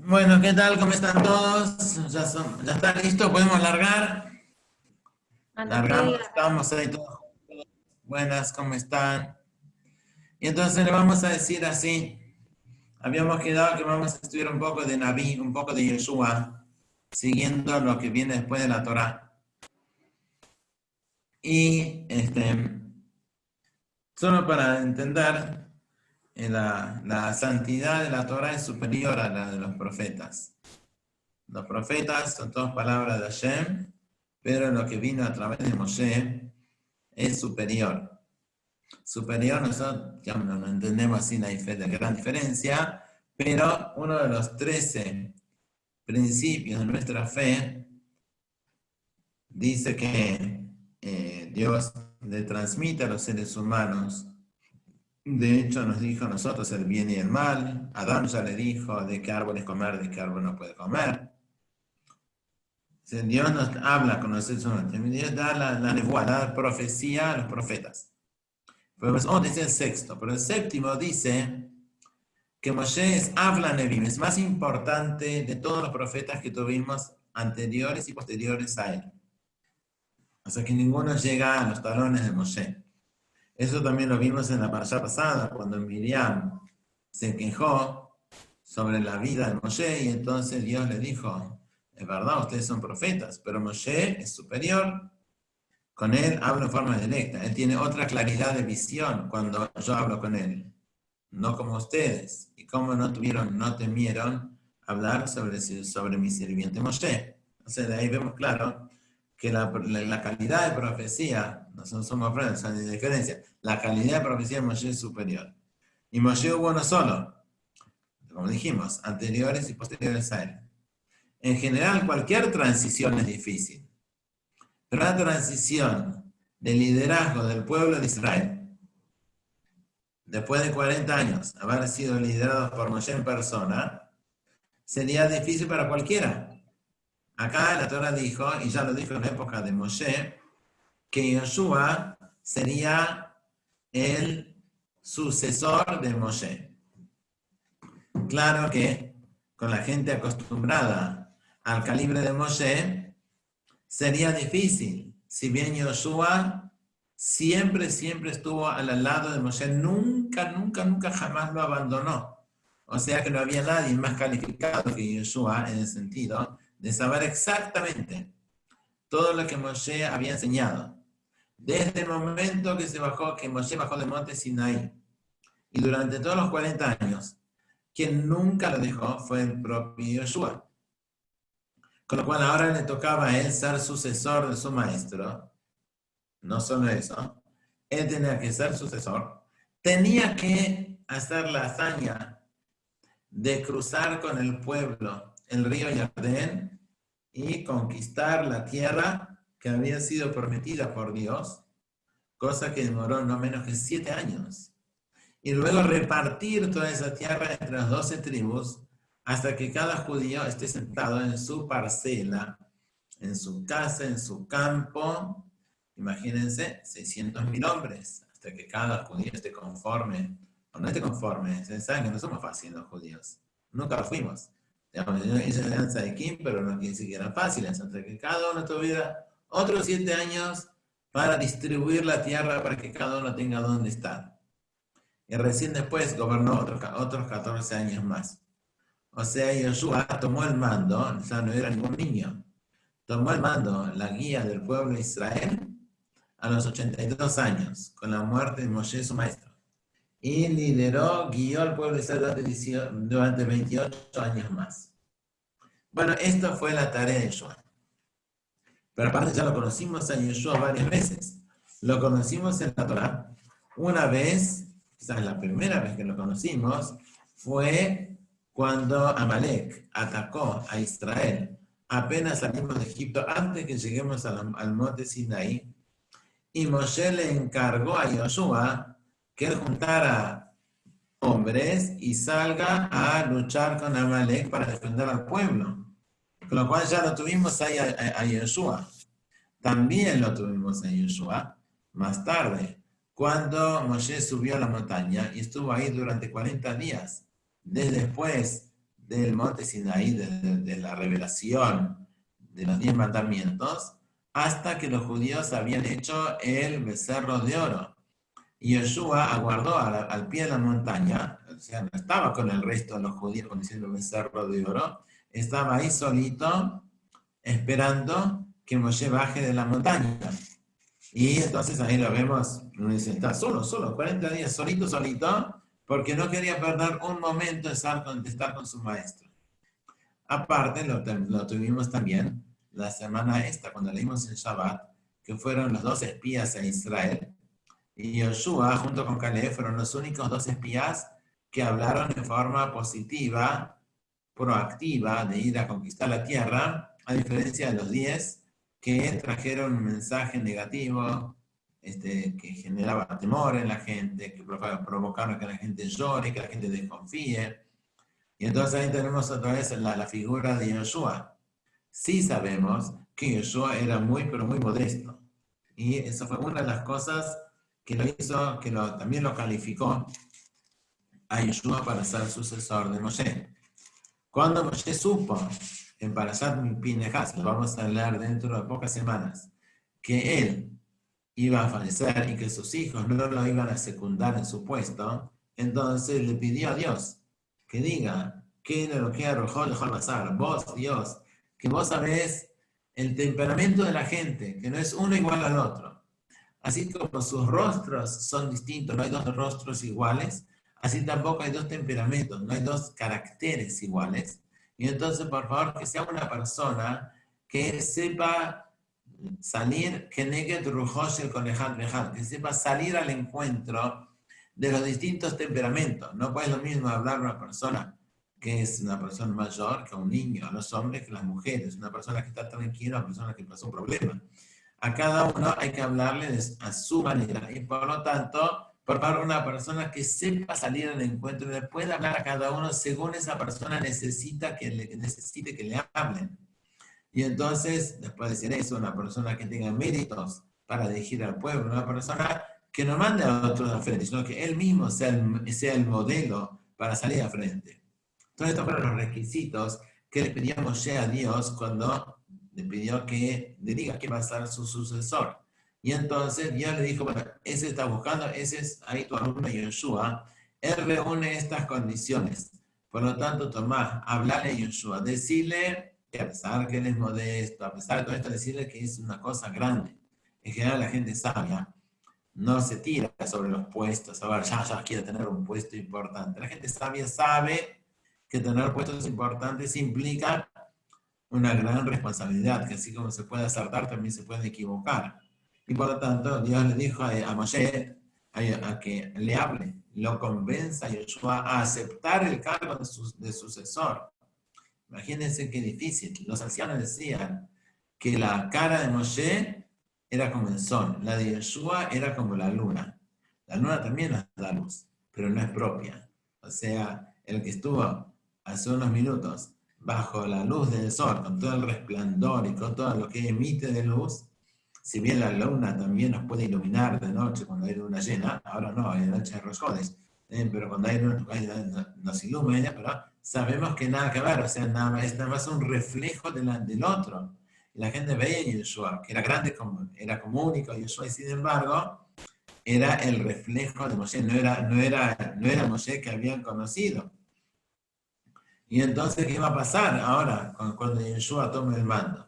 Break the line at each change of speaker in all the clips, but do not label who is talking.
Bueno, ¿qué tal? ¿Cómo están todos? ¿Ya está listo? ¿Podemos largar?
Ok,
Largamos, estamos ahí todos. Buenas, ¿cómo están? Y entonces le vamos a decir así. Habíamos quedado que vamos a estudiar un poco de Naví, un poco de Yeshua, siguiendo lo que viene después de la Torá. Y solo para entender, la santidad de la Torá es superior a la de los profetas. Los profetas son todas palabras de Hashem, pero lo que vino a través de Moshe es superior. Superior, nosotros ya no entendemos así la gran diferencia, pero uno de los 13 principios de nuestra fe dice que Dios le transmite a los seres humanos. De hecho, nos dijo a nosotros el bien y el mal. Adán ya le dijo de qué árboles comer, de qué árbol no puede comer. Dios nos habla con los seres humanos. Dios da la nebuá, la profecía a los profetas. Pero dice el sexto. Pero el séptimo dice que Moshe habla Nebim, es más importante de todos los profetas que tuvimos anteriores y posteriores a él. O sea que ninguno llega a los talones de Moshe. Eso también lo vimos en la parasha pasada, cuando Miriam se quejó sobre la vida de Moshe y entonces Dios le dijo, es verdad, ustedes son profetas, pero Moshe es superior. Con él hablo en forma directa. Él tiene otra claridad de visión cuando yo hablo con él. No como ustedes. Y como no temieron hablar sobre mi sirviente Moshe. Entonces de ahí vemos claro que la calidad de profecía, no somos friends, hay diferencia. La calidad de profecía de Moshe es superior. Y Moshe hubo uno solo, como dijimos, anteriores y posteriores a él. En general, cualquier transición es difícil. Pero la transición de liderazgo del pueblo de Israel, después de 40 años, haber sido liderados por Moshe en persona, sería difícil para cualquiera. Acá la Torah dijo, y ya lo dijo en la época de Moshe, que Yoshua sería el sucesor de Moshe. Claro que con la gente acostumbrada al calibre de Moshe, sería difícil. Si bien Yoshua siempre estuvo al lado de Moshe, nunca jamás lo abandonó. O sea que no había nadie más calificado que Yoshua en el sentido de saber exactamente todo lo que Moshe había enseñado. Desde el momento que Moshe bajó del monte Sinaí y durante todos los 40 años, quien nunca lo dejó fue el propio Yoshua. Con lo cual ahora le tocaba a él ser sucesor de su maestro. No solo eso, él tenía que ser sucesor. Tenía que hacer la hazaña de cruzar con el pueblo el río Jordán y conquistar la tierra que había sido prometida por Dios, cosa que demoró no menos que 7 años. Y luego repartir toda esa tierra entre las 12 tribus hasta que cada judío esté sentado en su parcela, en su casa, en su campo. Imagínense, 600.000 hombres, hasta que cada judío esté conforme, o no esté conforme. Ustedes saben que no somos fáciles los judíos, nunca lo fuimos. Digamos, hice la alianza de Kim, pero no quiere decir que eran fáciles, hasta que cada uno tuviera otros 7 años para distribuir la tierra para que cada uno tenga dónde estar. Y recién después gobernó otros 14 años más. O sea, Yoshua tomó el mando, o sea, no era ningún niño, tomó el mando, la guía del pueblo de Israel, a los 82 años, con la muerte de Moshe, su maestro. Y guió al pueblo de Israel durante 28 años más. Bueno, esto fue la tarea de Yeshua. Pero aparte ya lo conocimos a Yeshua varias veces. Lo conocimos en la Torah. Una vez, quizás la primera vez que lo conocimos, fue cuando Amalek atacó a Israel. Apenas salimos de Egipto, antes que lleguemos al monte Sinaí, y Moshe le encargó a Yoshua que él juntara hombres y salga a luchar con Amalek para defender al pueblo. Con lo cual ya lo tuvimos ahí a Yoshua. También lo tuvimos a Yoshua más tarde, cuando Moshe subió a la montaña y estuvo ahí durante 40 días. Después del monte Sinaí, de la revelación de los 10 mandamientos, hasta que los judíos habían hecho el becerro de oro. Y Yoshua aguardó al pie de la montaña, o sea, no estaba con el resto de los judíos cuando hicieron el becerro de oro, estaba ahí solito, esperando que Moshe baje de la montaña. Y entonces ahí lo vemos, uno dice, está solo, 40 días, solito, porque no quería perder un momento de estar con su maestro. Aparte, lo tuvimos también la semana esta, cuando leímos el Shabbat, que fueron los 2 espías a Israel, y Yoshua, junto con Caleb, fueron los únicos 2 espías que hablaron de forma positiva, proactiva, de ir a conquistar la tierra, a diferencia de los 10 que trajeron un mensaje negativo, que generaba temor en la gente, que provocaron que la gente llore, que la gente desconfíe. Y entonces ahí tenemos otra vez la figura de Yoshua. Sí sabemos que Yoshua era muy, pero muy modesto. Y eso fue una de las cosas que lo hizo, también lo calificó a Yoshua para ser sucesor de Moshe. Cuando Moshe supo en Parashat Pinehas, lo vamos a leer dentro de pocas semanas, que él iba a fallecer y que sus hijos no lo iban a secundar en su puesto, entonces le pidió a Dios que diga, que lo que arrojó el pasar, vos, Dios, que vos sabés el temperamento de la gente, que no es uno igual al otro. Así como sus rostros son distintos, no hay 2 rostros iguales, así tampoco hay 2 temperamentos, no hay 2 caracteres iguales. Y entonces, por favor, que sea una persona que sepa salir, que sepa salir al encuentro de los distintos temperamentos. No puede lo mismo hablar una persona que es una persona mayor, que un niño, a los hombres, que las mujeres, una persona que está tranquila, una persona que pasó un problema. A cada uno hay que hablarle a su manera. Y por lo tanto, por favor, una persona que sepa salir al encuentro y le pueda hablar a cada uno según esa persona necesite que le hablen. Y entonces, después de decir eso, una persona que tenga méritos para dirigir al pueblo, una persona que no mande a otros al frente, sino que él mismo sea el modelo para salir al frente. Entonces, estos fueron los requisitos que le pedía Moshe a Dios cuando le pidió que le diga quién va a ser su sucesor. Y entonces Dios le dijo, bueno, ese está buscando, ese es ahí tu alumno Yoshua. Él reúne estas condiciones. Por lo tanto, Tomás, hablarle a Yoshua, decirle que a pesar que él es modesto, a pesar de todo esto, decirle que es una cosa grande. En general, la gente sabia no se tira sobre los puestos, a ver, ya quiere tener un puesto importante. La gente sabia sabe que tener puestos importantes implica una gran responsabilidad, que así como se puede acertar, también se puede equivocar. Y por lo tanto, Dios le dijo a Moshe a que le hable, lo convenza a Yoshua a aceptar el cargo de sucesor. Imagínense qué difícil. Los ancianos decían que la cara de Moshe era como el sol, la de Yoshua era como la luna. La luna también nos da luz, pero no es propia. O sea, el que estuvo hace unos minutos bajo la luz del sol, con todo el resplandor y con todo lo que emite de luz, si bien la luna también nos puede iluminar de noche cuando hay luna llena, ahora no, hay noche de Rosh Chodesh, pero cuando hay luna nos ilumina, pero sabemos que nada que ver, o sea, es nada más un reflejo del otro. Y la gente veía a Yoshua, que era grande, era como único Yoshua, y sin embargo, era el reflejo de Moshe, no era Moshe que habían conocido. Y entonces, ¿qué va a pasar ahora cuando Yoshua tome el mando?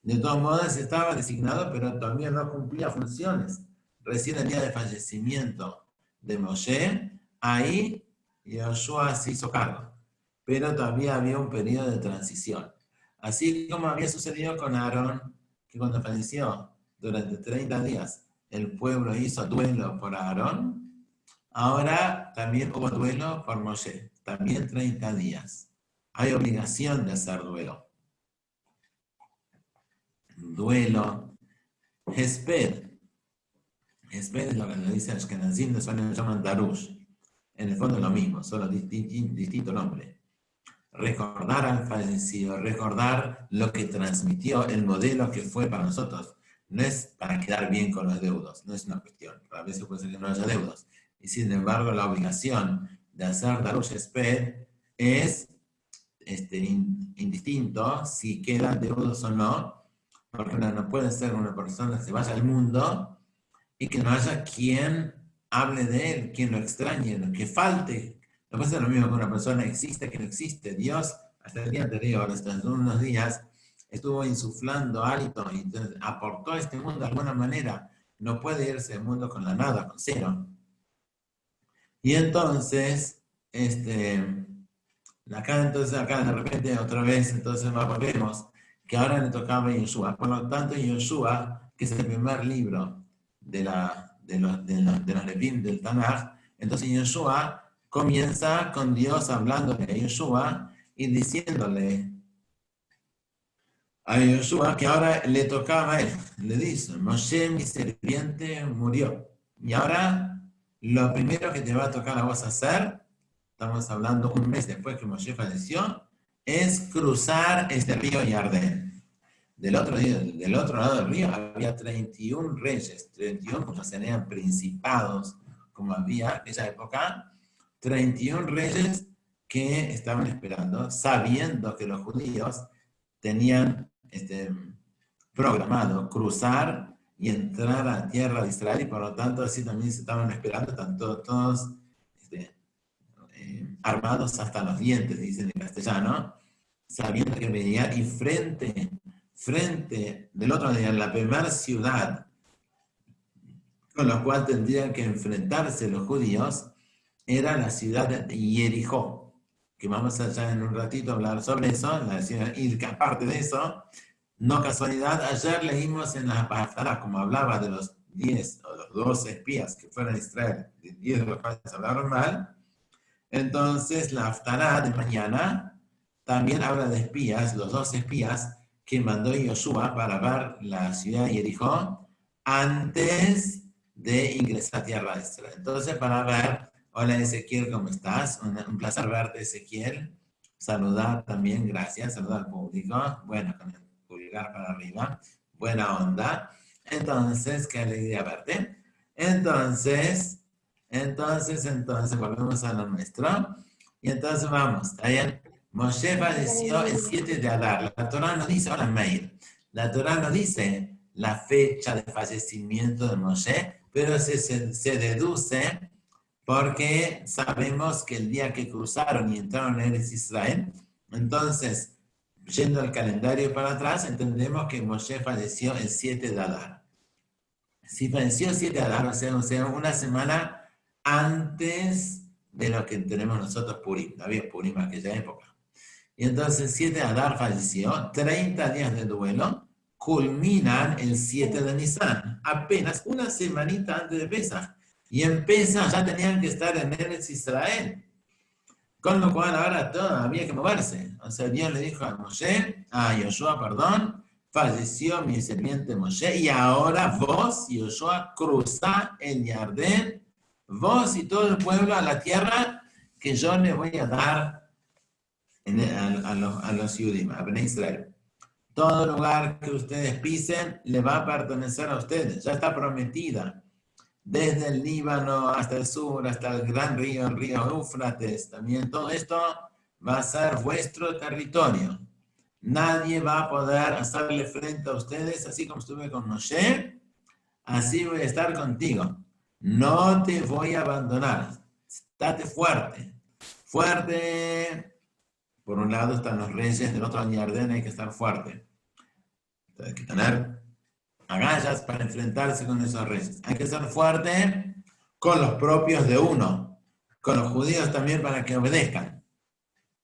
De todos modos, estaba designado, pero todavía no cumplía funciones. Recién el día de fallecimiento de Moshe, ahí Yoshua se hizo cargo. Pero todavía había un periodo de transición. Así como había sucedido con Aarón, que cuando falleció durante 30 días, el pueblo hizo duelo por Aarón, ahora también hubo duelo por Moshe, también 30 días. Hay obligación de hacer duelo. Duelo, Hesped. Hesped es lo que nos dice Ashkenazim, después lo llaman Darush. En el fondo es lo mismo, solo distinto nombre. Recordar al fallecido, recordar lo que transmitió, el modelo que fue para nosotros. No es para quedar bien con los deudos, no es una cuestión. A veces puede ser que no haya deudos. Y sin embargo, la obligación de hacer Darush Hesped es indistinto si quedan deudos o no, porque no puede ser una persona que se vaya al mundo y que no haya quien hable de él, quien lo extrañe, que falte. No puede ser lo mismo que una persona existe que no existe. Dios, hasta el día anterior, hasta unos días, estuvo insuflando hálito y entonces aportó a este mundo de alguna manera. No puede irse del mundo con la nada, con cero. Y entonces, acá de repente otra vez, entonces vemos que ahora le tocaba a Yoshua. Por lo tanto, Yoshua, que es el primer libro de los Levim del Tanaj, entonces Yoshua comienza con Dios hablándole a Yoshua y diciéndole a Yoshua que ahora le tocaba a él. Le dice, Moshe, mi sirviente, murió. Y ahora, lo primero que te va a tocar a vos hacer, estamos hablando un mes después que Moshe falleció, es cruzar este río Yardén. Del otro lado del río había 31 reyes, 31 como serían principados, como había en aquella época, 31 reyes que estaban esperando, sabiendo que los judíos tenían programado cruzar y entrar a la tierra de Israel, y por lo tanto así también se estaban esperando, tanto todos armados hasta los dientes, dicen en castellano, sabiendo que venían, y frente del otro día, en la primera ciudad con la cual tendrían que enfrentarse los judíos, era la ciudad de Jericó, que vamos allá en un ratito a hablar sobre eso, y que aparte de eso, no casualidad, ayer leímos en la Haftarah, como hablaba de los 10 o los 12 espías que fueron a Israel, 10 de los cuales hablaron mal, entonces la Haftarah de mañana también habla de espías, los 12 espías que mandó Yoshua para ver la ciudad de Jericó antes de ingresar a tierra de Israel. Entonces, para ver, hola Ezequiel, ¿cómo estás? Un placer verte, Ezequiel. Saludar también, gracias, saludar al público. Bueno, con el pulgar para arriba, buena onda. Entonces, qué alegría verte. Entonces, volvemos a lo nuestro. Y entonces vamos, ¿está bien? Moshe falleció el 7 de Adar. La Torah nos dice, hola Meir, la Torah nos dice la fecha de fallecimiento de Moshe, pero se deduce porque sabemos que el día que cruzaron y entraron en Eretz Israel, entonces, yendo al calendario para atrás, entendemos que Moshe falleció el 7 de Adar. Si falleció el 7 de Adar, o sea, una semana antes de lo que tenemos nosotros Purim. No había Purim en aquella época. Y entonces 7 de Adar falleció, 30 días de duelo, culminan el 7 de Nisan, apenas una semanita antes de Pesach. Y en Pesach ya tenían que estar en Eretz Israel. Con lo cual ahora todo había que moverse. O sea, Dios le dijo a Yoshua, falleció mi sirviente Moshe, y ahora vos, Yoshua, cruzá el Yardén, vos y todo el pueblo a la tierra que yo le voy a dar a los Yudim, a Bnei Israel. Todo lugar que ustedes pisen le va a pertenecer a ustedes, ya está prometida. Desde el Líbano hasta el sur, hasta el gran río, el río Éufrates, también todo esto va a ser vuestro territorio. Nadie va a poder hacerle frente a ustedes, así como estuve con Moshe, así voy a estar contigo. No te voy a abandonar. Estate fuerte. Fuerte. Por un lado están los reyes, del otro Yardén hay que estar fuerte. Hay que tener agallas para enfrentarse con esos reyes. Hay que ser fuerte con los propios de uno, con los judíos también para que obedezcan.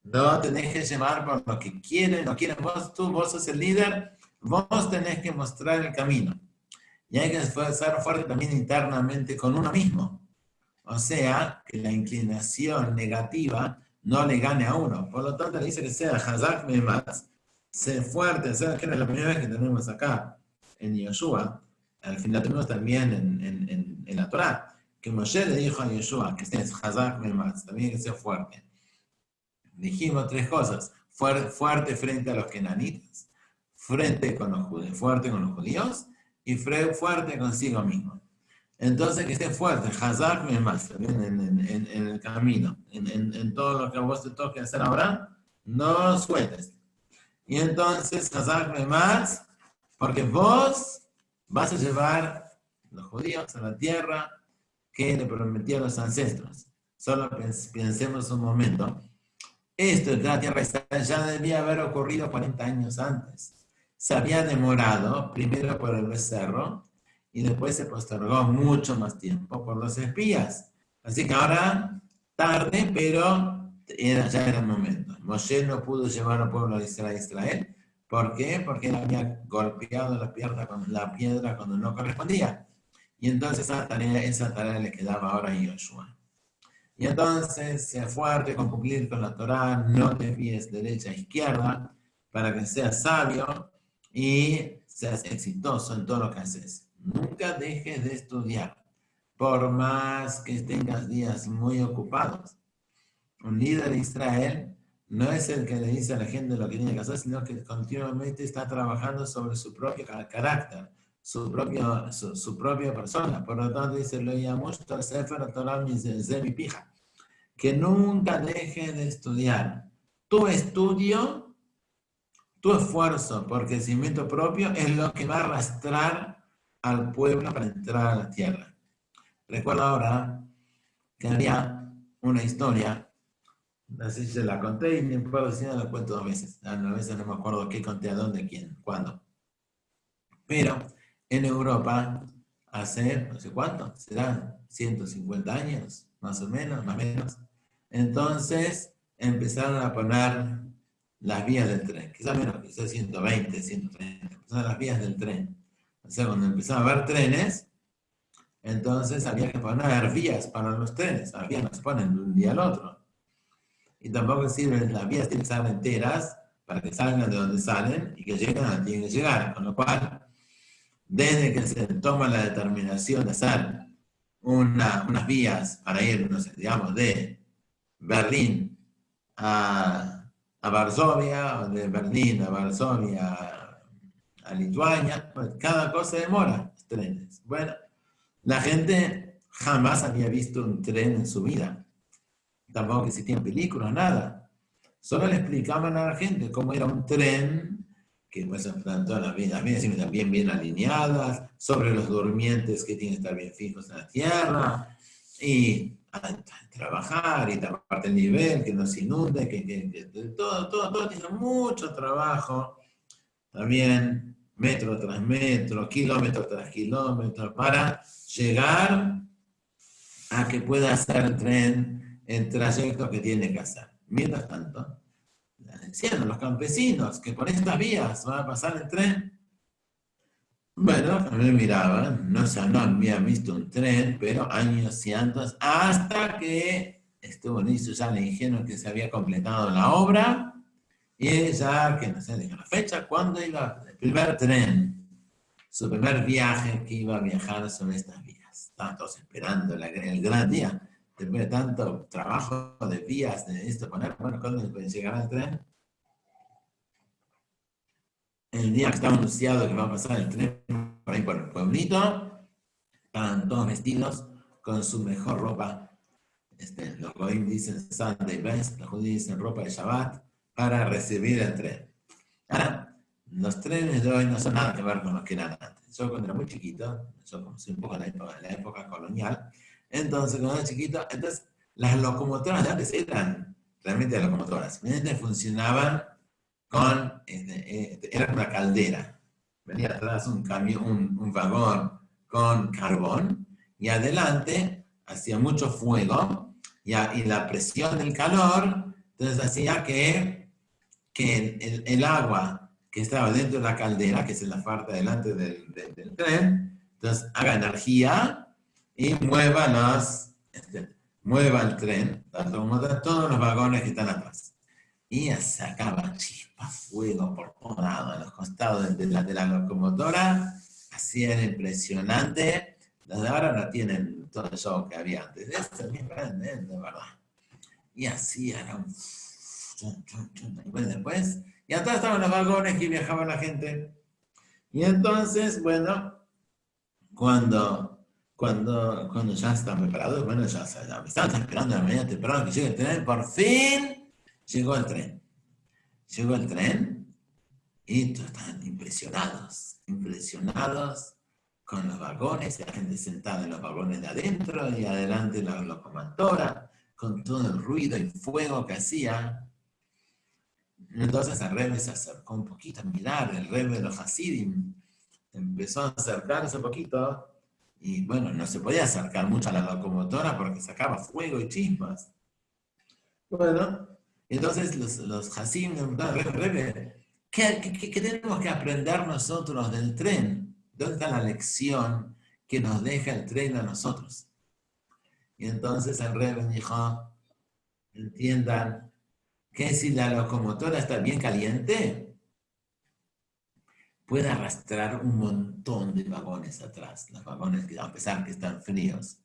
No te dejes llevar por lo que quieren, no quieren vos sos el líder, vos tenés que mostrar el camino. Y hay que ser fuerte también internamente con uno mismo. O sea, que la inclinación negativa no le gane a uno. Por lo tanto, le dice que sea Hazak Memaz, sé fuerte, o sea, que es la primera vez que tenemos acá en Yoshua, al final tenemos también en la Torah, que Moshe le dijo a Yoshua que estés Hazak Memaz, también que sea fuerte. Dijimos tres cosas: fuerte frente a los kenanitas, fuerte con los judíos y fuerte consigo mismo. Entonces, que esté fuerte, Hazak Memaz, también en el camino, en todo lo que a vos te toque hacer ahora, no sueltes. Y entonces, Hazak más, porque vos vas a llevar los judíos a la tierra que le prometió a los ancestros. Solo pensemos un momento. Esto de la tierra ya debía haber ocurrido 40 años antes. Se había demorado, primero por el becerro, y después se postergó mucho más tiempo por los espías. Así que ahora, tarde, pero ya era el momento. Moshe no pudo llevar al pueblo de Israel a Israel. ¿Por qué? Porque él había golpeado la piedra cuando no correspondía. Y entonces esa tarea le quedaba ahora a Joshua. Y entonces, sea fuerte con cumplir con la Torá, no te fíes derecha e izquierda, para que seas sabio y seas exitoso en todo lo que haces. Nunca dejes de estudiar, por más que tengas días muy ocupados. Un líder de Israel no es el que le dice a la gente lo que tiene que hacer, sino que continuamente está trabajando sobre su propio carácter, su propia persona. Por lo tanto, dice, lo llamamos Sefer Torah mi pija, que nunca deje de estudiar. Tu estudio, tu esfuerzo por crecimiento propio es lo que va a arrastrar al pueblo para entrar a la tierra. Recuerdo ahora que había una historia, así se la conté y me acuerdo si no la cuento 2 veces. A veces no me acuerdo qué conté, a dónde, quién, cuándo. Pero en Europa, hace no sé cuánto, serán 150 años, más o menos, más o menos. Entonces empezaron a poner las vías del tren, quizás menos, quizás 120, 130, empezaron las vías del tren. O sea, cuando empezaron a haber trenes, entonces había que poner vías para los trenes. Las vías no se ponen de un día al otro. Y tampoco sirven, las vías tienen que estar enteras para que salgan de donde salen y que lleguen a donde tienen que llegar. Con lo cual, desde que se toma la determinación de hacer unas vías para ir, no sé, digamos, de Berlín a Varsovia, o de Berlín a Varsovia a Lituania, pues cada cosa demora, trenes. Bueno, la gente jamás había visto un tren en su vida. Tampoco existían películas, nada. Solo le explicaban a la gente cómo era un tren, que pues todas las vías siempre bien alineadas, sobre los durmientes que tienen que estar bien fijos en la tierra, y a trabajar, y taparte el nivel, que no se inunde, todo tiene mucho trabajo, también metro tras metro, kilómetro tras kilómetro, para llegar a que pueda hacer el tren el trayecto que tiene que hacer. Mientras tanto, decían los campesinos que por estas vías va a pasar el tren. Bueno, a mí miraban, no habían visto un tren, pero años y años, hasta que estuvo listo ya le dijeron que se había completado la obra, y ya, que no sé, dijo la fecha, cuándo iba el primer tren, su primer viaje que iba a viajar sobre estas vías. Estaban todos esperando el gran día, después de tanto trabajo de vías, de esto, bueno, ¿cuándo llegará el tren? El día que estaba anunciado que va a pasar el tren por ahí por el pueblito, estaban todos vestidos con su mejor ropa. Los goyim dicen Sunday best, los judíos dicen ropa de Shabbat, para recibir el tren. Ahora, los trenes de hoy no son nada que ver con los que eran antes. Yo cuando era muy chiquito, yo conocí un poco la época colonial, entonces cuando era chiquito, entonces las locomotoras de antes eran realmente locomotoras, funcionaban con, era una caldera. Venía atrás un camión, un vagón con carbón, y adelante hacía mucho fuego, y la presión del calor, entonces hacía que el agua que estaba dentro de la caldera, que es la parte delante del tren, entonces haga energía y mueva el tren, todos los vagones que están atrás. Y sacaba chispas, fuego por todos lados, a los costados de la locomotora, hacían impresionante. Los de ahora no tienen todo el show que había antes. Esto es bien grande, de verdad. Y así era un... Y después, y atrás estaban los vagones que viajaba la gente. Y entonces, bueno, cuando ya están preparados, bueno, ya estaban esperando la mañana temprano que llegue el tren, por fin llegó el tren. llegó el tren y todos estaban impresionados con los vagones, la gente sentada en los vagones de adentro y adelante la locomotora, con todo el ruido y fuego que hacía. Entonces el Rebbe se acercó un poquito a mirar, el Rebbe de los Hasidim empezó a acercarse un poquito, y bueno, no se podía acercar mucho a la locomotora porque sacaba fuego y chispas. Bueno, entonces los Hasidim le preguntaron, Rebbe, ¿qué tenemos que aprender nosotros del tren? ¿Dónde está la lección que nos deja el tren a nosotros? Y entonces el Rebbe dijo, entiendan que si la locomotora está bien caliente, puede arrastrar un montón de vagones atrás, los vagones que a pesar que están fríos.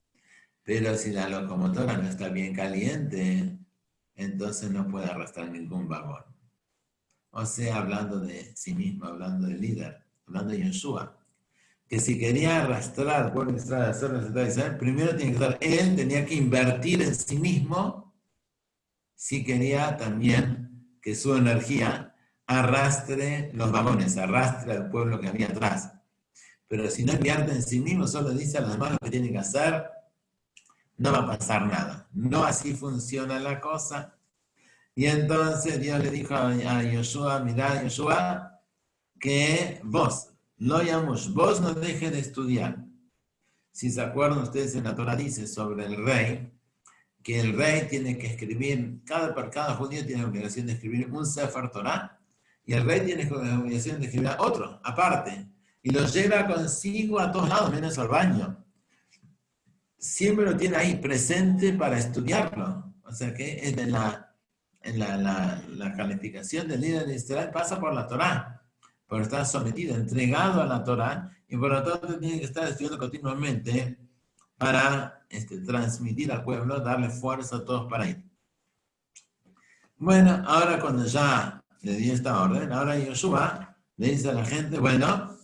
Pero si la locomotora no está bien caliente, entonces no puede arrastrar ningún vagón. O sea, hablando de sí mismo, hablando del líder, hablando de Yeshua, que si quería arrastrar al pueblo de Israel a hacer resultado de Israel, primero él tenía que invertir en sí mismo, si quería también que su energía arrastre los vagones, arrastre al pueblo que había atrás. Pero si no invierte en sí mismo, solo dice a los demás lo que tiene que hacer, no va a pasar nada. No así funciona la cosa. Y entonces Dios le dijo a Yoshua, mirá Yoshua, que vos no dejes de estudiar. Si se acuerdan ustedes, en la Torah dice sobre el rey, que el rey tiene que escribir, cada judío tiene la obligación de escribir un Sefer Torah, y el rey tiene la obligación de escribir otro, aparte, y lo lleva consigo a todos lados, menos al baño. Siempre lo tiene ahí presente para estudiarlo. O sea que es de la calificación del líder de Israel pasa por la Torah, por estar sometido, entregado a la Torah, y por lo tanto tiene que estar estudiando continuamente para transmitir al pueblo, darle fuerza a todos para ir. Bueno, ahora cuando ya le dio esta orden, ahora Yoshua le dice a la gente, bueno,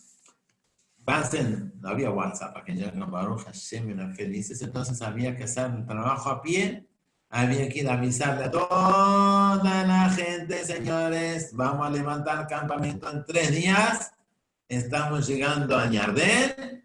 pasen, no había WhatsApp, aquella no, Baruch Hashem, eran felices, entonces había que hacer el trabajo a pie, había que ir a avisarle a toda la gente, señores, vamos a levantar campamento en 3 días, estamos llegando a Yardén,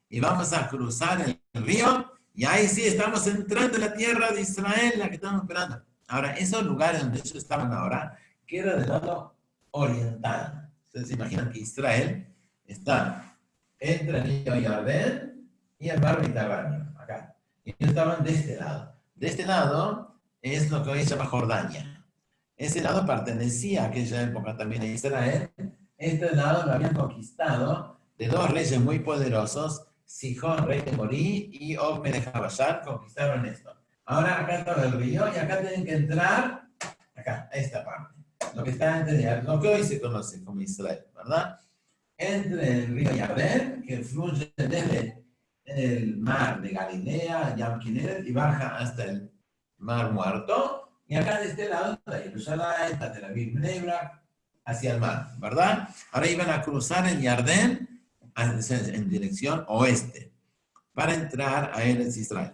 y vamos a cruzar el río, y ahí sí estamos entrando en la tierra de Israel, la que estamos esperando. Ahora, esos lugares donde ellos estaban ahora, que era del lado oriental. Ustedes se imaginan que Israel está entre el río Yardén y el mar Mediterráneo, acá. Y ellos estaban de este lado. De este lado es lo que hoy se llama Jordania. Ese lado pertenecía a aquella época también a Israel. Este lado lo habían conquistado de 2 reyes muy poderosos, Sihón, rey de Morí, y Og Melech HaBashar, conquistaron esto. Ahora acá está el río, y acá tienen que entrar, acá, a esta parte. Lo que está entre lo que hoy se conoce como Israel, ¿verdad? Entre el río Yardén, que fluye desde el mar de Galilea, Yam Kineret, y baja hasta el mar Muerto, y acá de este lado está Jerusalén, está Tel Aviv, Bnei Brak, hacia el mar, ¿verdad? Ahora iban a cruzar el Yardén en dirección oeste, para entrar a Eretz Israel.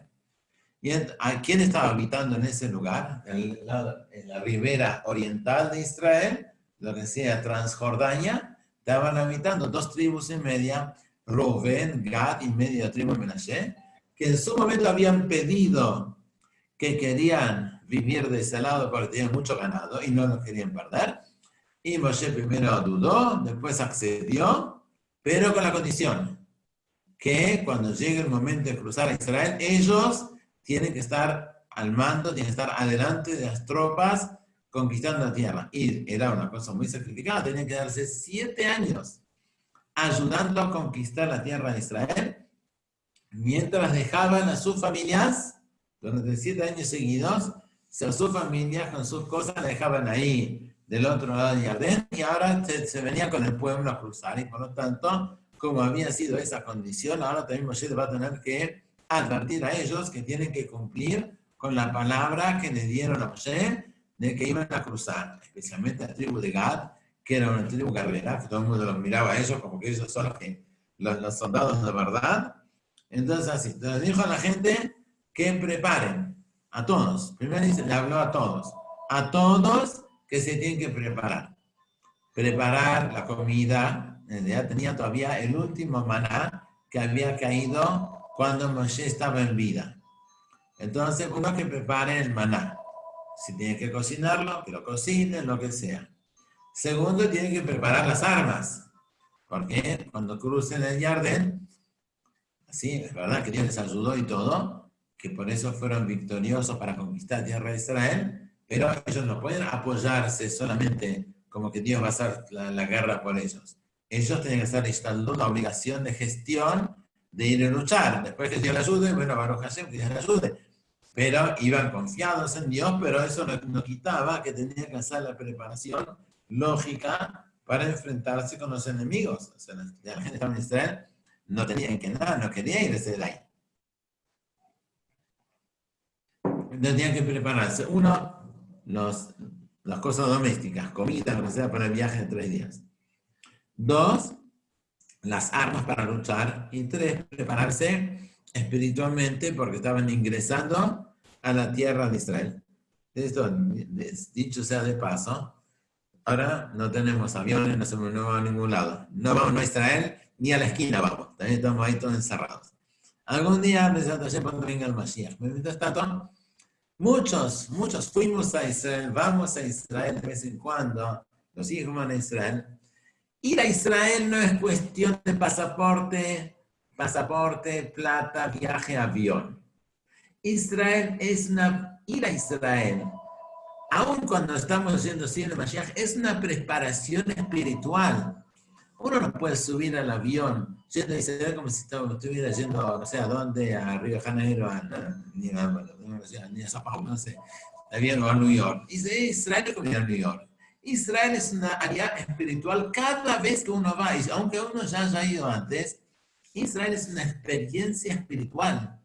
¿Y a quién estaba habitando en ese lugar? En la ribera oriental de Israel, lo que sea Transjordania, estaban habitando 2 tribus y media, Rubén, Gad y media tribu Menashe, que en su momento habían pedido que querían vivir de ese lado porque tenían mucho ganado y no lo querían perder. Y Moshe primero dudó, después accedió, pero con la condición que cuando llegue el momento de cruzar a Israel, ellos tienen que estar al mando, tienen que estar adelante de las tropas conquistando la tierra. Y era una cosa muy sacrificada, tenían que darse 7 años ayudando a conquistar la tierra de Israel, mientras dejaban a sus familias, durante 7 años seguidos, a sus familias con sus cosas la dejaban ahí, del otro lado de Yardén, y ahora se venía con el pueblo a cruzar, y por lo tanto, como había sido esa condición, ahora también Moshe va a tener que advertir a ellos que tienen que cumplir con la palabra que le dieron a Moshe de que iban a cruzar, especialmente la tribu de Gad, que era una tribu guerrera, que todo el mundo los miraba a ellos como que ellos son los soldados de verdad. Entonces así, les dijo a la gente que preparen, a todos, primero dice, le habló a todos que se tienen que preparar. Preparar la comida, ya tenía todavía el último maná que había caído cuando Moshe estaba en vida. Entonces, uno que prepare el maná. Si tiene que cocinarlo, que lo cocine, lo que sea. Segundo, tiene que preparar las armas. Porque cuando crucen el Jardín, sí, es verdad que Dios les ayudó y todo, que por eso fueron victoriosos para conquistar tierra de Israel, pero ellos no pueden apoyarse solamente como que Dios va a hacer la guerra por ellos. Ellos tienen que estar instalando una obligación de gestión de ir a luchar. Después que Dios les ayude, bueno, Baruch Hashem, que Dios les ayude. Pero iban confiados en Dios, pero eso no quitaba que tenían que hacer la preparación lógica para enfrentarse con los enemigos. O sea, la gente que estaba en Israel no tenían que nada, no quería irse de ahí. No tenían que prepararse. Uno, las cosas domésticas, comida, lo que sea, para el viaje de 3 días. 2, las armas para luchar. Y 3, prepararse espiritualmente porque estaban ingresando a la tierra de Israel. Esto, dicho sea de paso, ahora no tenemos aviones, no vamos a ningún lado. No vamos a Israel, ni a la esquina vamos. También estamos ahí todos encerrados. Algún día, cuando venga el Mashiach. Mientras tanto, muchos fuimos a Israel, vamos a Israel de vez en cuando, los hijos van a Israel. Ir a Israel no es cuestión de pasaporte, plata, viaje, avión. Ir a Israel, aun cuando estamos yendo sin el Mashiach, es una preparación espiritual. Uno no puede subir al avión yendo a Israel como si estuviera yendo, no sé a dónde, a Río de Janeiro, ni a Sao Paulo, no sé, avión o a New York. Israel es como ir a New York. Israel es una área espiritual cada vez que uno va, y aunque uno ya haya ido antes, Israel es una experiencia espiritual.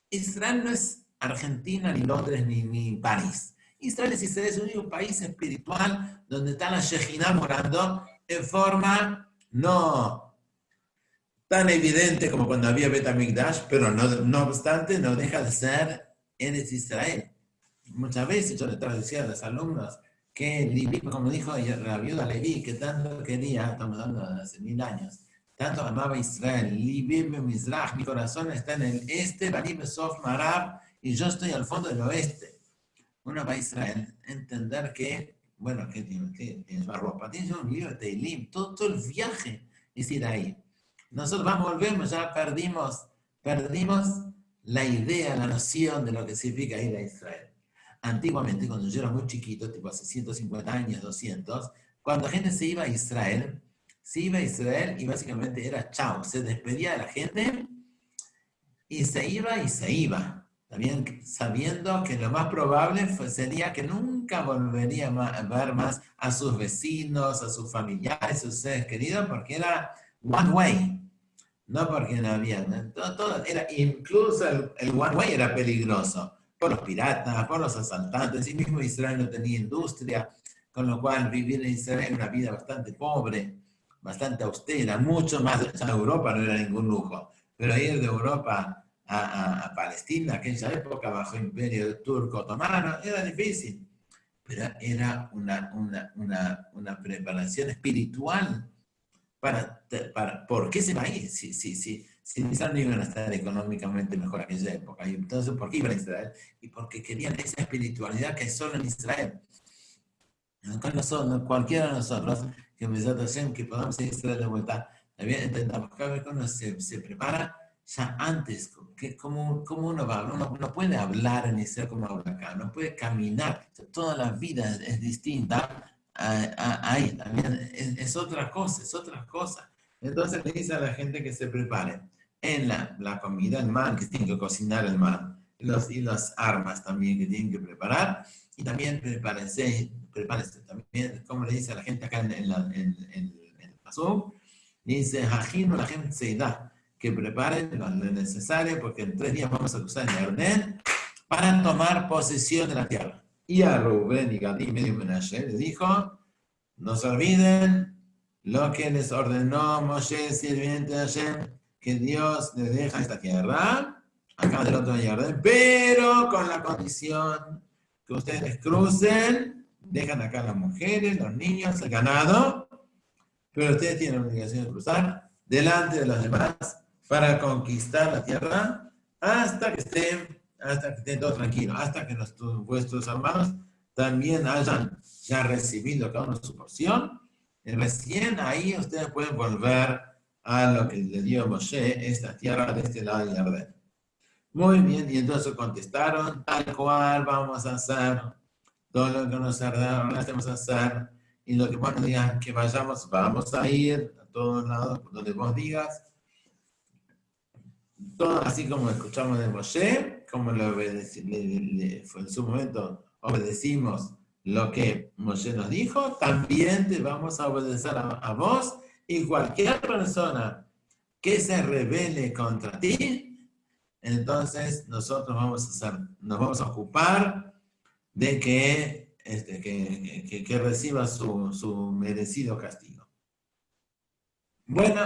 Israel no es Argentina, ni Londres, ni París. Israel es el único país espiritual donde está la Shejina morando en forma no tan evidente como cuando había Bet HaMikdash, pero no obstante no deja de ser Eretz Israel. Muchas veces yo le decía a los alumnos que Leví, como dijo la viuda Leví, que tanto quería, estamos hablando de hace 1000 años, tanto amaba Israel, Leví Mizrach, mi corazón está en el este, Bani Besof Marab, y yo estoy al fondo del oeste. Uno va a Israel, entender que, bueno, que tienes la ropa, tienes un libro de Teilim, todo el viaje es ir ahí. Nosotros volvemos, ya perdimos la idea, la noción de lo que significa ir a Israel. Antiguamente, cuando yo era muy chiquito, tipo hace 150 años, 200, cuando la gente se iba a Israel y básicamente era chao, se despedía de la gente y se iba. También sabiendo que lo más probable sería que nunca volvería a ver más a sus vecinos, a sus familiares, a sus seres queridos, porque era one way. No porque no había, todo era, incluso el one way era peligroso, por los piratas, por los asaltantes, y mismo Israel no tenía industria, con lo cual vivir en Israel era una vida bastante pobre, bastante austera, mucho más, ya Europa no era ningún lujo, pero ir de Europa a Palestina, aquella época bajo imperio turco otomano, era difícil, pero era una preparación espiritual ¿por qué se va a ir? Si Israel no iban a estar económicamente mejor en aquella época. Y entonces, ¿por qué iban a Israel? Y porque querían esa espiritualidad que hay solo en Israel. Cualquiera de nosotros, que podamos ir a Israel de vuelta, también entendamos que cada vez que uno se prepara, ya antes, ¿cómo uno va? Uno no puede hablar en Israel como habla acá, no puede caminar. Toda la vida es distinta. Ahí también es otra cosa. Entonces le dice a la gente que se prepare en la comida, el man, que tienen que cocinar el man, y las armas también que tienen que preparar, y también prepárense también, como le dice a la gente acá en el Pasú, dice, Hajino la gente se da, que preparen lo necesario, porque en 3 días vamos a cruzar el Jordán para tomar posesión de la tierra. Y a Rubén y Gad y medio Menashe le dijo, no se olviden lo que les ordenó Moshe, sirviente de Hashem, que Dios les deja esta tierra, acá del otro Jordán, pero con la condición que ustedes crucen dejan acá las mujeres, los niños, el ganado, pero ustedes tienen la obligación de cruzar delante de los demás para conquistar la tierra hasta que estén todos tranquilos, hasta que vuestros hermanos también hayan ya recibido cada uno su porción, y recién ahí ustedes pueden volver a lo que le dio Moshe, esta tierra de este lado del Jordán. Muy bien, y entonces contestaron, tal cual vamos a hacer, todo lo que nos ordenaron, hacemos hacer, y lo que vos nos digas que vayamos, vamos a ir a todos lados, donde vos digas, todo así como escuchamos de Moshe, como en su momento obedecimos lo que Moshe nos dijo, también te vamos a obedecer a vos, y cualquier persona que se rebele contra ti, entonces nosotros nos vamos a ocupar de que reciba su merecido castigo. Bueno,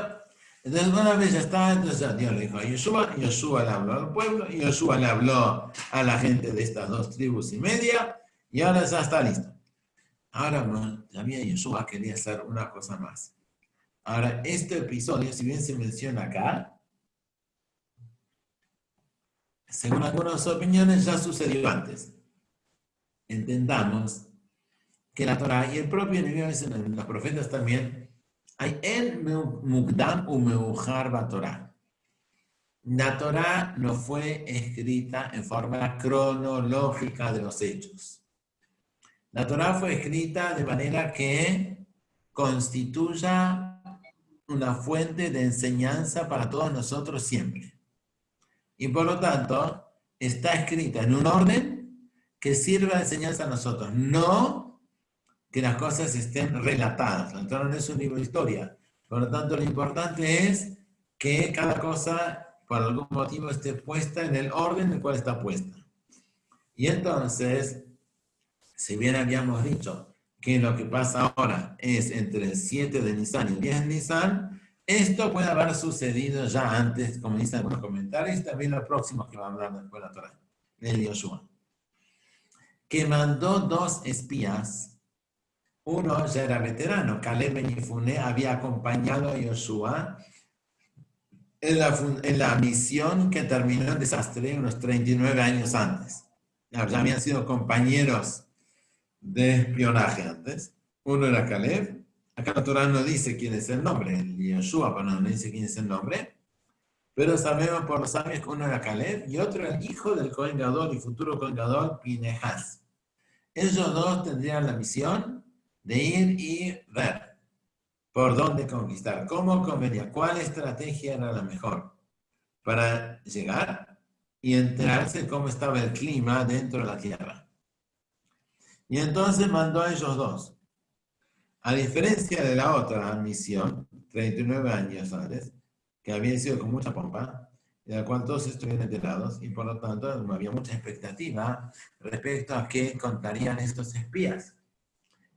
entonces una vez ya está, entonces Dios le dijo a Yoshua, y Yoshua le habló al pueblo, y Yoshua le habló a la gente de estas 2,5 tribus, y ahora ya está listo. Ahora también Yoshua quería hacer una cosa más. Ahora, este episodio, si bien se menciona acá, según algunas opiniones ya sucedió antes. Entendamos que la Torah y el propio enemigo, en los profetas también, hay en Mukdam u Meujar ba Torah. La Torah no fue escrita en forma cronológica de los hechos. La Torah fue escrita de manera que constituya una fuente de enseñanza para todos nosotros siempre. Y por lo tanto, está escrita en un orden que sirva de enseñanza a nosotros, no que las cosas estén relatadas. La Torah no es un libro de historia. Por lo tanto, lo importante es que cada cosa, por algún motivo, esté puesta en el orden en el cual está puesta. Y entonces, si bien habíamos dicho que lo que pasa ahora es entre el 7 de Nisan y el 10 de Nisan, esto puede haber sucedido ya antes, como dicen algunos comentarios, y también los próximos que va a hablar después de la Torah, de Yoshua, que mandó 2 espías. Uno ya era veterano, Caleb ben Yefuné había acompañado a Yoshua en la misión que terminó en desastre unos 39 años antes. Ya habían sido compañeros de espionaje antes. Uno era Caleb. Acá la Torah no dice quién es el nombre, el Yoshua, pero no dice quién es el nombre. Pero sabemos por los sabios que uno era Caleb y otro era el hijo del Cohen Gadol y futuro Cohen Gadol, Pinehas. Ellos dos tendrían la misión de ir y ver por dónde conquistar, cómo convenía, cuál estrategia era la mejor para llegar y enterarse de cómo estaba el clima dentro de la tierra. Y entonces mandó a ellos dos. A diferencia de la otra misión, 39 años antes, que había sido con mucha pompa, de la cual todos estuvieron enterados, y por lo tanto no había mucha expectativa respecto a qué contarían estos espías.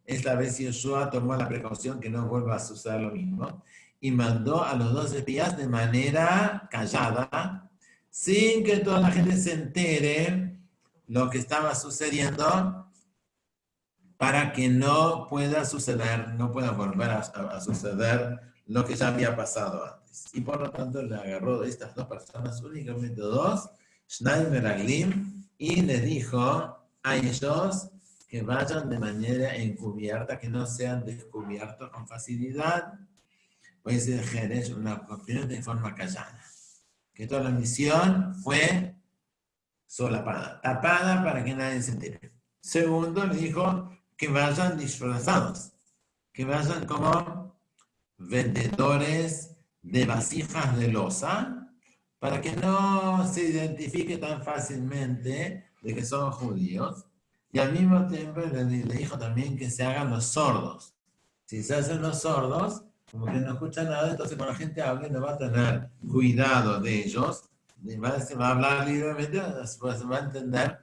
Esta vez Yoshua tomó la precaución que no vuelva a suceder lo mismo, y mandó a los 2 espías de manera callada, sin que toda la gente se entere lo que estaba sucediendo, para que no pueda suceder, no pueda volver a suceder lo que ya había pasado antes. Y por lo tanto le agarró de estas 2 personas, únicamente 2, Shnai Meraglim, y les dijo a ellos que vayan de manera encubierta, que no sean descubiertos con facilidad, pues de Jerez, una opinión de forma callada. Que toda la misión fue solapada, tapada para que nadie se entere. Segundo, le dijo que vayan disfrazados, que vayan como vendedores de vasijas de loza, para que no se identifique tan fácilmente de que son judíos. Y al mismo tiempo le dijo también que se hagan los sordos. Si se hacen los sordos, como que no escuchan nada, entonces cuando la gente hable no va a tener cuidado de ellos, se va a hablar libremente, después se va a entender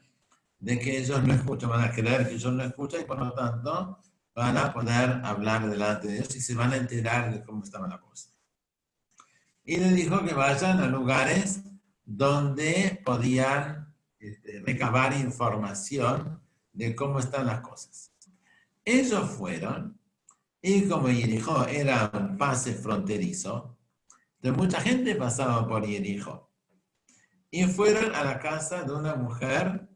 de que ellos no escuchan, van a creer que ellos no escuchan y por lo tanto van a poder hablar delante de ellos y se van a enterar de cómo estaba la cosa. Y le dijo que vayan a lugares donde podían recabar información de cómo están las cosas. Ellos fueron, y como Jericó era un pase fronterizo, entonces mucha gente pasaba por Jericó. Y fueron a la casa de una mujer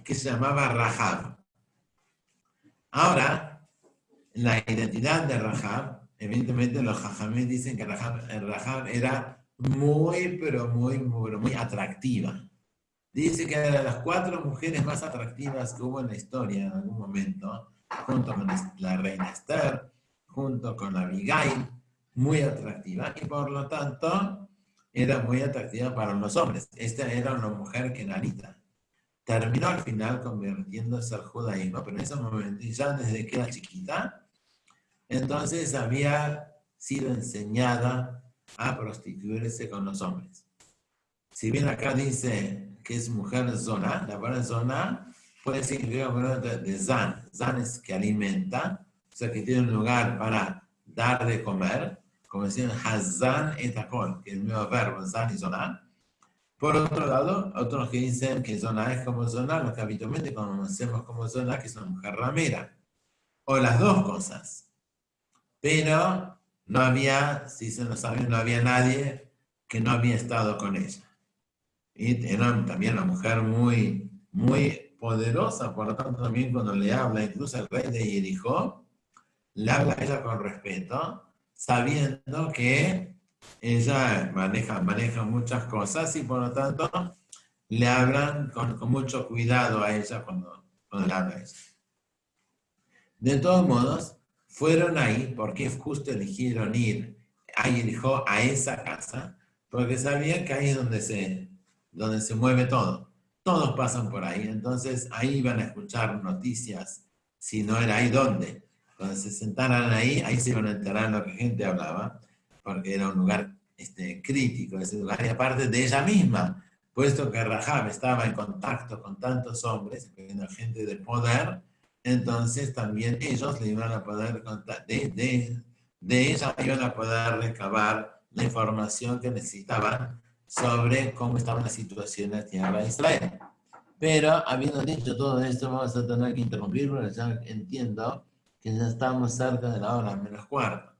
que se llamaba Rahab. Ahora, la identidad de Rahab, evidentemente los jajamí dicen que Rahab era muy, pero muy atractiva. Dice que era de las 4 mujeres más atractivas que hubo en la historia en algún momento, junto con la reina Esther, junto con Abigail, muy atractiva, y por lo tanto era muy atractiva para los hombres. Esta era una mujer kenanita. Terminó al final convirtiéndose al judaísmo, pero en ese momento, ya desde que era chiquita, entonces había sido enseñada a prostituirse con los hombres. Si bien acá dice que es mujer zona, la palabra zona puede significar de zan. Zan es que alimenta, o sea que tiene un lugar para dar de comer, como decían hazan etakol, que es el mismo verbo, zan y zona. Por otro lado, otros que dicen que zona es como zona, lo que habitualmente conocemos como zona, que es una mujer ramera. O las dos cosas. Pero no había, si se lo sabe, no había nadie que no había estado con ella. Y era también una mujer muy poderosa, por lo tanto también cuando le habla, incluso el rey de Jericó, le habla a ella con respeto, sabiendo que ella maneja muchas cosas y por lo tanto le hablan con mucho cuidado a ella cuando le habla a ella. De todos modos, fueron ahí porque justo eligieron ir a Jericó, a esa casa, porque sabían que ahí es donde se mueve todo. Todos pasan por ahí, entonces ahí iban a escuchar noticias, si no era ahí, ¿dónde? Cuando se sentaran ahí se iban a enterar lo que gente hablaba, porque era un lugar crítico, ese lugar, y aparte de ella misma, puesto que Rahab estaba en contacto con tantos hombres, gente de poder, entonces también ellos le iban a poder contar, de ella iban a poder recabar la información que necesitaban sobre cómo estaba la situación en la tierra de Israel. Pero habiendo dicho todo esto, vamos a tener que interrumpir porque ya entiendo que ya estamos cerca de la hora menos cuarto.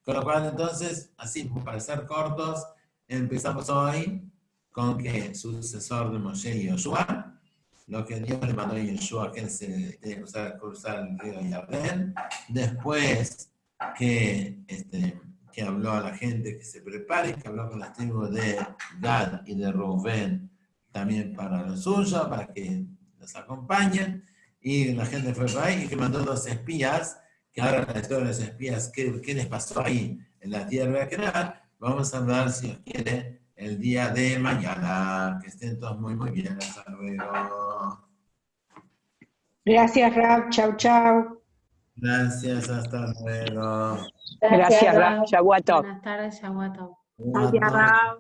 Con lo cual, entonces, así para ser cortos, empezamos hoy con que sucesor de Moshe y Yoshua, lo que Dios le mandó a Yoshua, que se tenía que cruzar el río Yardén, después que habló a la gente que se prepare, que habló con las tribus de Gad y de Rubén, también para lo suyo, para que los acompañen, y la gente fue para ahí, y que mandó 2 espías, que ahora la historia de los espías, ¿qué les pasó ahí en la tierra de Canaán? Vamos a hablar, si os quiere, el día de mañana. Que estén todos muy bien. Hasta luego.
Gracias, Rab. Chau, chau.
Gracias, hasta luego.
Gracias, Rab.
Rab.
Shavuot tov.
Buenas tardes, Shavuot tov.
Gracias, Rab.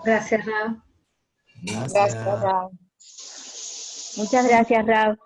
Gracias, Rab.
Gracias.
Gracias, Rab. Muchas gracias, Rab.